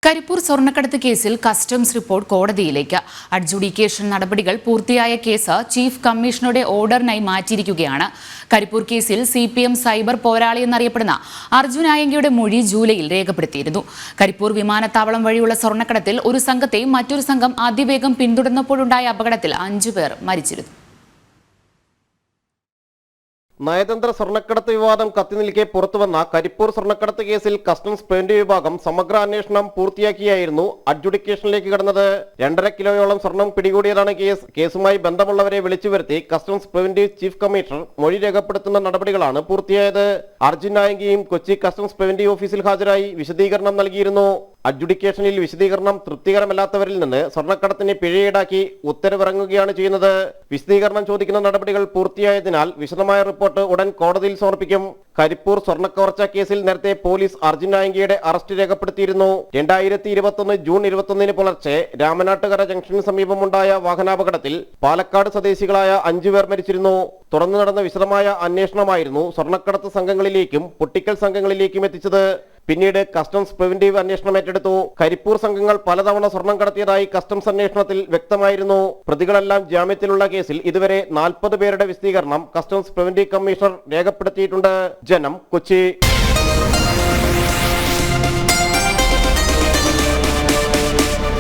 കരിപ്പൂർ സ്വർണ്ണക്കടത്ത് കേസിൽ customs report കോടതിയിലേക്ക്. അഡ്ജുഡിക്കേഷൻ നടപടികൾ പൂർത്തിയായ കേസ് ചീഫ് കമ്മീഷണറുടെ ഓർഡറിനായി മാറ്റിയിരിക്കുകയാണ്. കരിപ്പൂർ കേസിൽ CPM സൈബർ പോരാളി എന്നറിയപ്പെടുന്ന അർജുൻ ആയങ്കിയുടെ മൊഴി ജൂലൈയിൽ രേഖപ്പെടുത്തിയിരുന്നു. കരിപ്പൂർ വിമാനത്താവളം വഴിയുള്ള സ്വർണ്ണക്കടത്തിൽ ഒരു സംഘത്തെ മറ്റൊരു സംഘം അതിവേഗം പിന്തുടർന്നപ്പോഴുണ്ടായ അപകടത്തിൽ 5 പേർ മരിച്ചിരുന്നു. നയതന്ത്ര സ്വർണ്ണക്കടത്ത് വിവാദം കത്തിനിൽക്കെ പുറത്തുവന്ന കരിപ്പൂർ സ്വർണ്ണക്കടത്ത് കേസിൽ കസ്റ്റംസ് പ്രിവന്റീവ് വിഭാഗം സമഗ്ര അന്വേഷണം പൂർത്തിയാക്കിയായിരുന്നു അഡ്ജുഡിക്കേഷനിലേക്ക് കടന്നത്. 2.5 കിലോയോളം സ്വർണം പിടികൂടിയതാണ് കേസ്. കേസുമായി ബന്ധമുള്ളവരെ വിളിച്ചു വരുത്തി കസ്റ്റംസ് പ്രിവന്റീവ് ചീഫ് കമ്മീഷണർ മൊഴി രേഖപ്പെടുത്തുന്ന നടപടികളാണ് പൂർത്തിയായത്. അർജുൻ ആയങ്കിയും കൊച്ചി കസ്റ്റംസ് പ്രിവന്റീവ് ഓഫീസിൽ ഹാജരായി വിശദീകരണം നൽകിയിരുന്നു. അഡ്ജുഡിക്കേഷനിൽ വിശദീകരണം തൃപ്തികരമല്ലാത്തവരിൽ നിന്ന് സ്വർണ്ണക്കടത്തിന് പിഴയീടാക്കി ഉത്തരവിറങ്ങുകയാണ് ചെയ്യുന്നത്. വിശദീകരണം ചോദിക്കുന്ന നടപടികൾ പൂർത്തിയായതിനാൽ വിശദമായ റിപ്പോർട്ട് ഉടൻ കോടതിയിൽ സമർപ്പിക്കും. കരിപ്പൂർ സ്വർണ്ണക്കവർച്ച കേസിൽ നേരത്തെ പോലീസ് അർജുൻ ആയങ്കിയുടെ അറസ്റ്റ് രേഖപ്പെടുത്തിയിരുന്നു. 2021 ജൂൺ 21 പുലർച്ചെ രാമനാട്ടുകര ജംഗ്ഷന് സമീപമുണ്ടായ വാഹനാപകടത്തിൽ പാലക്കാട് സ്വദേശികളായ 5 പേർ മരിച്ചിരുന്നു. തുടർന്ന് നടന്ന വിശദമായ അന്വേഷണമായിരുന്നു സ്വർണ്ണക്കടത്ത് സംഘങ്ങളിലേക്കും പൊട്ടിക്കൽ സംഘങ്ങളിലേക്കും എത്തിച്ചത്. പിന്നീട് കസ്റ്റംസ് പ്രിവന്റീവ് അന്വേഷണം ഏറ്റെടുത്തു. കരിപ്പൂർ സംഘങ്ങൾ പലതവണ സ്വർണം കടത്തിയതായി കസ്റ്റംസ് അന്വേഷണത്തിൽ വ്യക്തമായിരുന്നു. പ്രതികളെല്ലാം ജാമ്യത്തിലുള്ള കേസിൽ ഇതുവരെ 40 പേരുടെ വിശദീകരണം കസ്റ്റംസ് പ്രിവന്റീവ് കമ്മീഷണർ രേഖപ്പെടുത്തിയിട്ടുണ്ട്. ജനം, കൊച്ചി.